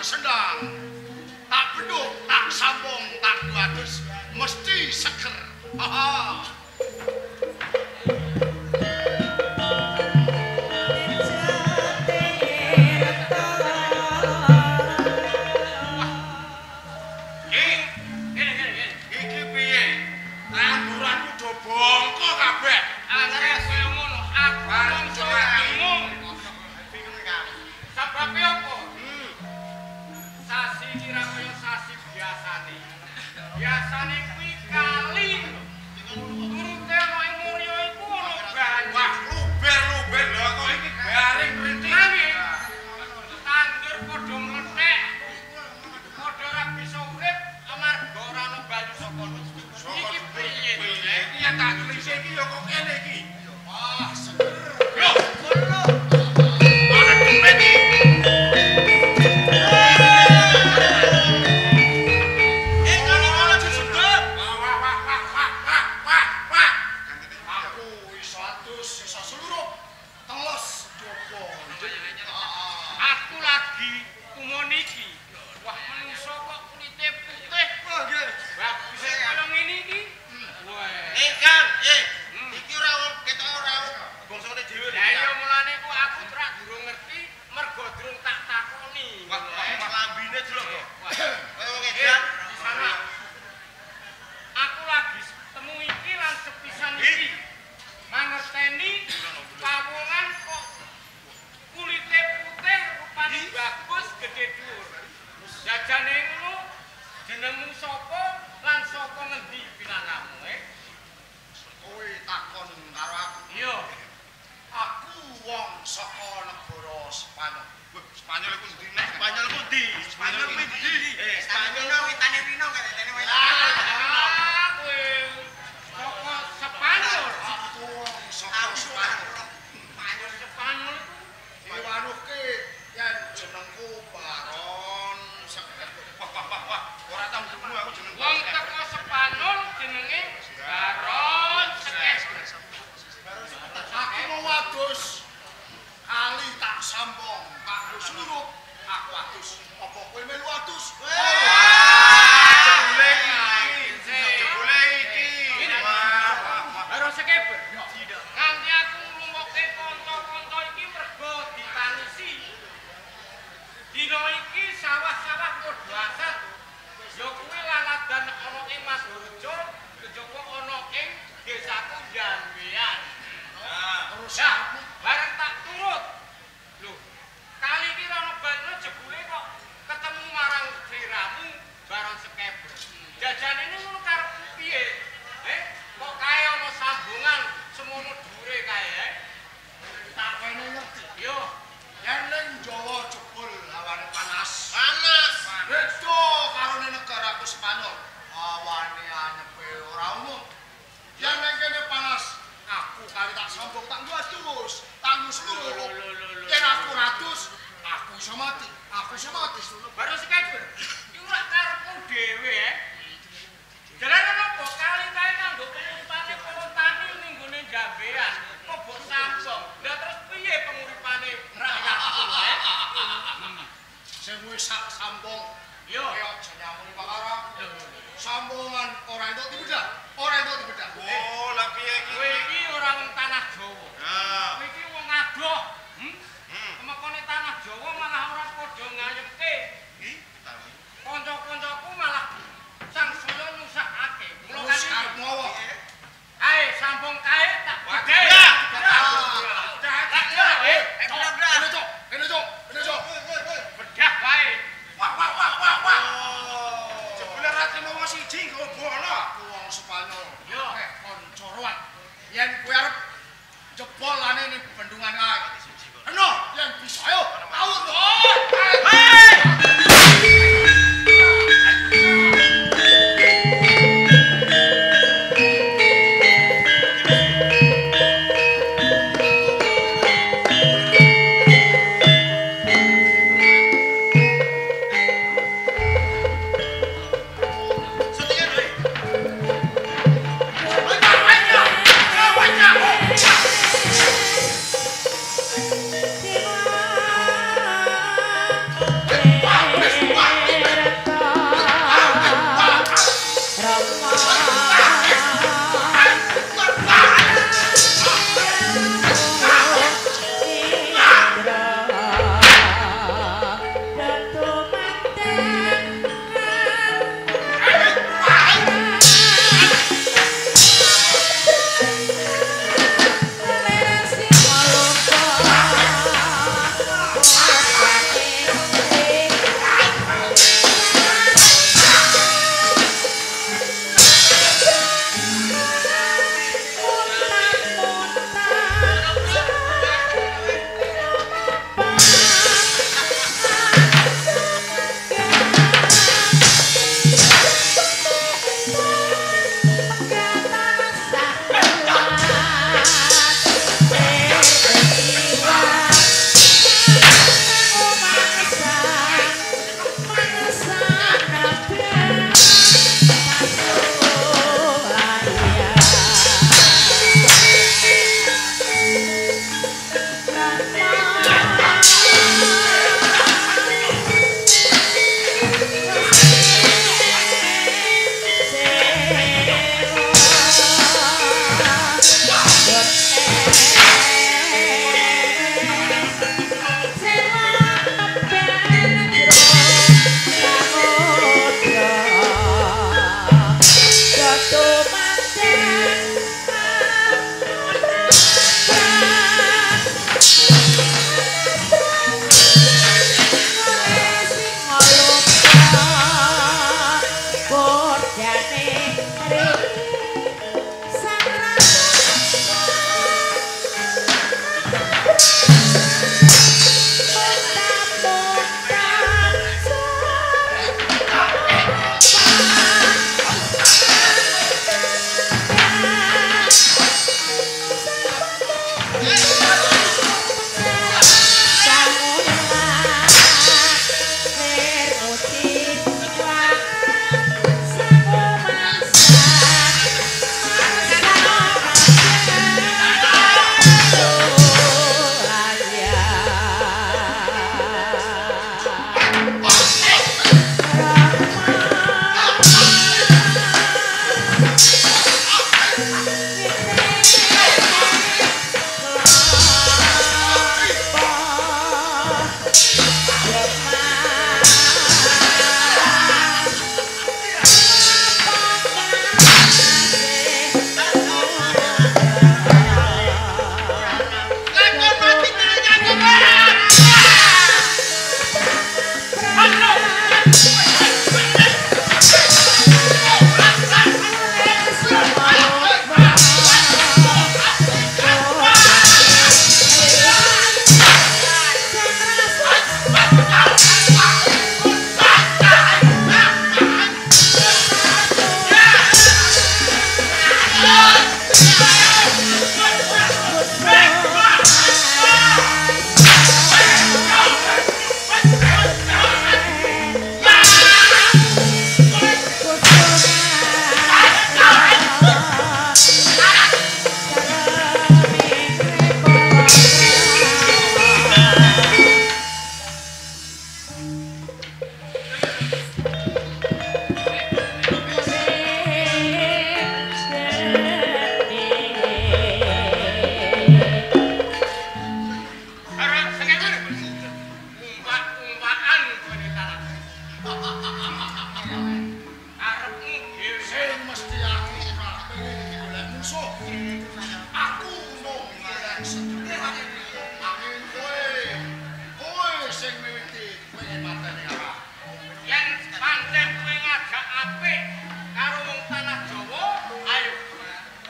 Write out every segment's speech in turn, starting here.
sendang. Tak beduk, tak sambung, tak 200 mesti seger. Haha. Biasane kuwi kali. Turute ana ing Murya iku ana banyu. Wah, luber-luber lho kok iki garing rintik. Tandur padha mlethek. Padha ora bisa urip amarga ora ana banyu saka kono. Iki piye? Iki yang tak klise iki ya kok kene iki. Wah, seger. Yo, kono. Ana duwe iki. Wow.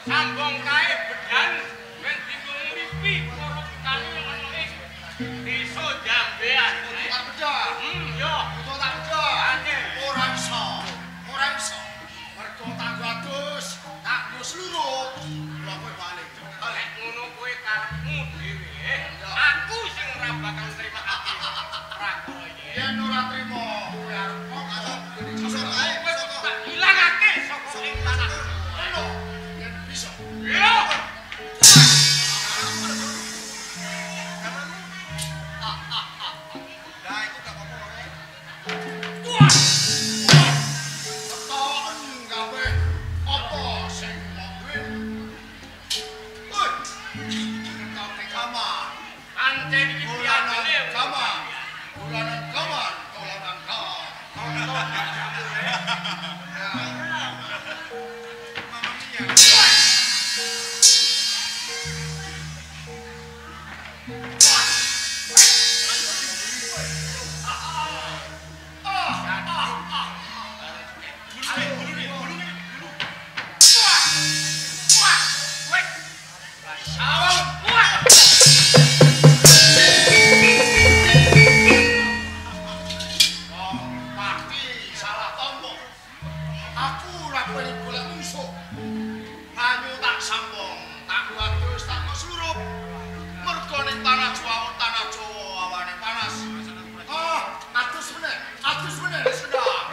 Sambung kae bedan men dinggo ngripi karo kali ono ing desa Jambean. Tak bedah. Yo, Itu tak bedah. ane Ora iso. Ora iso. Mergo tak adus, tak nggo slurup. Lha kowe balik. lek ngono kowe karepmu dhewe. Aku sing ora bakal terima ati. Prakara iki. Yen ora trimo, kowe arep kok karo Kowe tak ilangake saka ing tanah. ono. Yen bisa. Yo. Lah itu gak apa-apa. Wah. Ketoken gawe apa sing mongwin. Woi. Kau ke kamar. Pancen iki Dolanan piantine kamar. Dolanan kamar. Dolanan kamar. Pasti salah tombol. Aku ora pengen golek musuh. Banyu tak sambung, tak wadus, tak kesurup. Mergo ning tanah Jawa awane panas. Atus meneh wis sedap.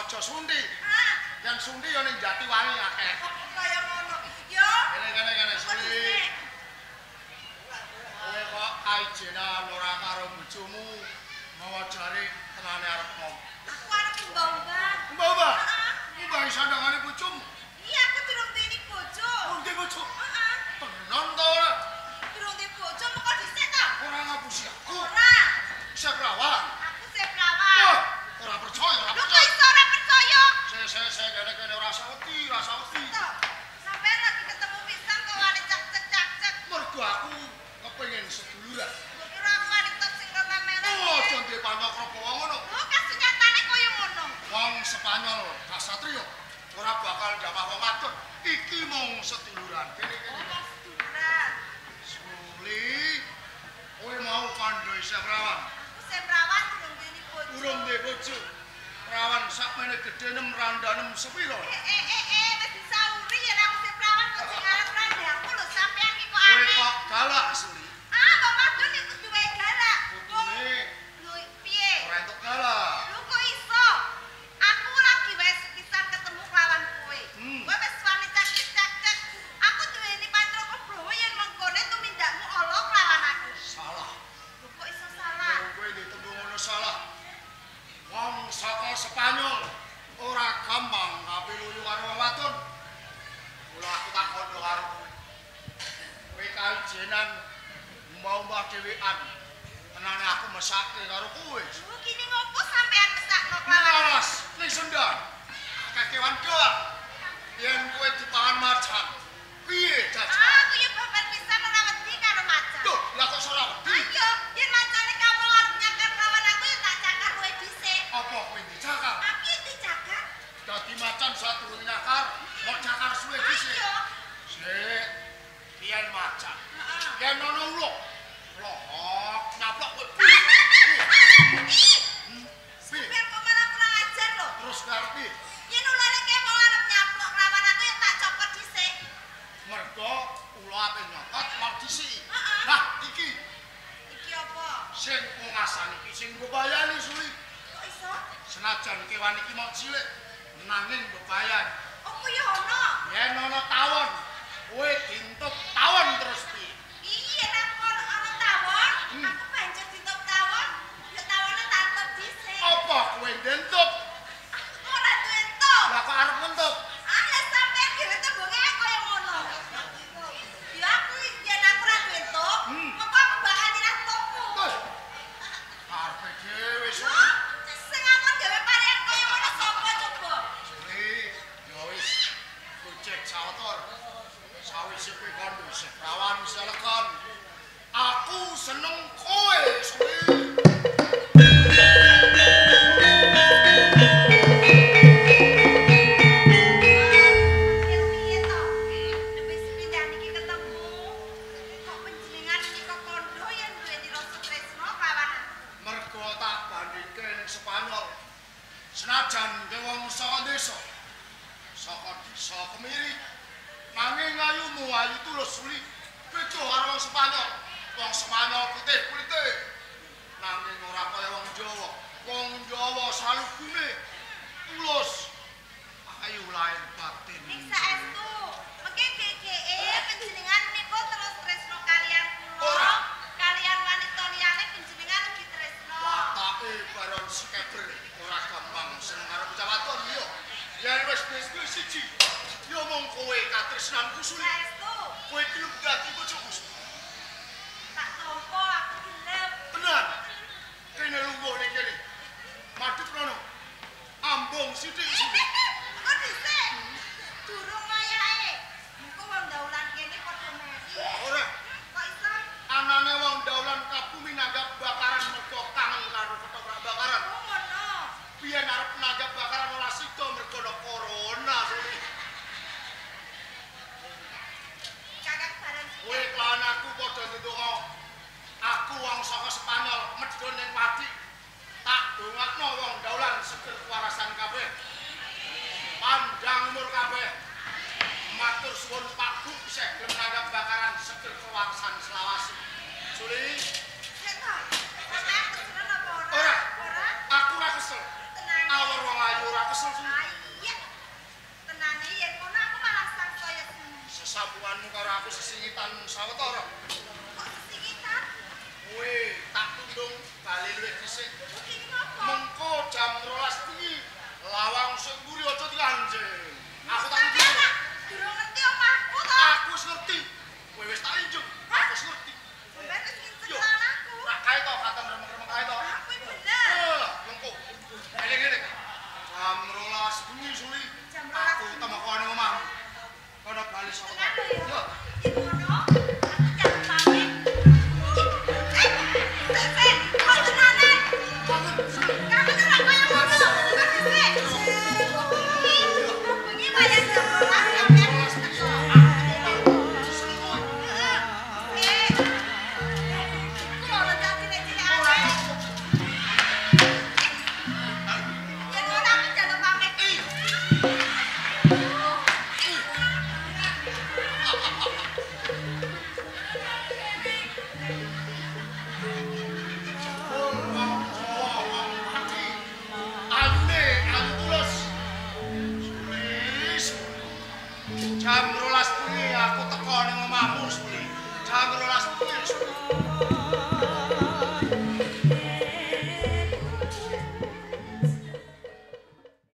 aja sundi. Ah, Yang sundi ya ning Jatiwangi akeh. kok kaya ngono. Yo. Kene Suli. Kowe kok kaijenan ora karo bojomu mawa jare tenane arep ngom. Aku arep mbah-mbah. Mbah. Heeh. Mbah sandangane bojomu. Iya, aku durung duweni bojo. Ndek bojo. Heeh. Tenan to ora? Durung duwe bojo mengko dhisik to. Ora ngapusi aku. Ora. Seprawan. Aku sing prawan. Ora percaya, ora Lho kok percaya. iso ora percaya? Saya kene ora saweti. Toh, sampean lagi ketemu pisan kok wani cak-cak. Mergo aku kepengin seduluran. Mbok kira aku wanita sing ora-ora. Oh, aja ndek panyokropo ngono. Oh, kasunyatane koyo ngono. Wong Spanyol kasatrio ora bakal jamaah wong wadon. Iki mung seduluran. Kene. Oh, seduluran. Suli, kowe mau kandha isih prawan. Aku sing prawan durung duweni bojo. Urung ndek bojo. Prawan sakmene gedhenem randanem sepiro? Wis disauri ya aku sing prawan kok sing arep rande aku lho sampean iki kok Kowe aneh. kok galak, Suli. Ah, kok madun iku duwe galak. Kudune Lho piye? ora entuk galak. Lho kok iso? Aku lagi wae sepisan ketemu lawan kowe. Kowe wis wani cak-cak. Aku duweni pancuk Bromo yen mengkone tumindakmu ala lawan aku. Salah. Lho kok iso salah? Kowe ditunggu ngono salah. Wong saka Spanyol ora gampang ngapiluyu karo wong wadon. Mula aku tak kondo karo kowe. Kowe kaijenan mbah dhewean. Tenane aku mesake karo kowe. Lho kini ngopo sampean mesakno lawan? Malas, ning sendang. Kakewan doang. Yen kowe dipangan macan. Piye jajan? Aku ya babar pisan ora wedi karo macan. Duh, lah kok ora wedi? Ayo, yen macane kamu arep nyakar lawan aku ya tak cakar luwih dhisik. Apa kowe dicakar? Aku ya dicakar. Dadi macan sadurunge nyakar, kok cakar suwe dhisik. Ayo. Sik, yen macan. Heeh. Yen ono uluk, lohok nyaplok kowe. Sampeyan kok malah kurang ajar lho. Terus karepe Yen ulane ke mau arep nyaplok lawan aku ya tak copot dhisik. mergo ula ape nyokot mau disi. Heeh. Lah iki Iki apa? sing pungasan iki sing mbebayani Suli. Kok iso? Senajan kewan iki mau cilik nanging mbebayani. Opo ya ono? Yen ana tawon, kowe dintut tawon terus piye? Iya nek ono tawon, aku banjur ditutup tawon. Ya tawone tak tutup dhisik. Apa kowe dintut? Aku ora duwe entuk. Lah kok arep ngentut? Ah, ya sampean dhewe tembunge kaya ngono. Ya aku yen aku ora duwe entuk, mengko aku bakal nyerah tuku. Wes. Karepe dhewe Lho, Suli. sing ngakon dhewe parean kaya ngono sapa coba? Suli, ya wis. Gojek sawotor. Sawise kowe kondo isih prawan isih lekon. Aku seneng kowe, Suli. Piye to? Wis pindah iki ketemu. Kok panjenengan iki kok kondo yen duweni rasa tresno kawan aku. Mergo tak bandingke ning Spanyol. Senajan ke wong saka desa. Saka desa kemiri. Nanging ayumu ayu tulus Suli. Beda karo wong Spanyol. Wong Spanyol putih kulite. Nanging ora kaya wong Jawa. Wong Jawa salugune tulus. Ayu lain batin. Ning saestu, mengke GGE panjenengan menika terus tresno kalian kula. Ora. Kalian wanita liyane panjenengan ugi tresno. Watake baron skeber ora gampang seneng karo bocah wadon yo. Yen wis bisnis siji, yo mung kowe katresnanku Suli. Saestu, Kowe iki lu dadi bojoku. tak tampa aku gelem. Tenan. Kene lungguh ning kene. Madhep rono. Ambung sithik Suli. Kok dhisik? Durung wayahe. Engko wong daulan kene padha meri. Ora, Kok iso? anane wong daulan kabumi nanggap bakaran mergo kangen karo ketoprak bakaran. Oh ngono. Biyen arep nanggap bakaran ora sida mergo ana corona Suli. Kakak bareng Kowe kelawan aku padha ndonga. Aku wong saka Spanyol medhun ning padi. Tak dongakno wong daulan seger kewarasan kabeh. Panjang umur kabeh. Matur suwun Pak Bu isih gelem nanggap bakaran seger kewarasan selawase. Suli, Sik to. Sampeyan kesel apa ora? Ora. Ora? aku ora kesel. Tenang. Awor wong ayu ora kesel Suli. Suli. Aku temeko ning omahmu. Kono bali saka. Yo. Iku ngono. Aku jaluk pamit. Kok tenane? Kamu ora koyo ngono. Bengi wayah jam 12 sampeyan wis teko. Kulo dadi nek cilik. Ya ngono aku jaluk pamit. Jam 12 bengi aku teko ning omahmu Suli. Jam 12 bengi.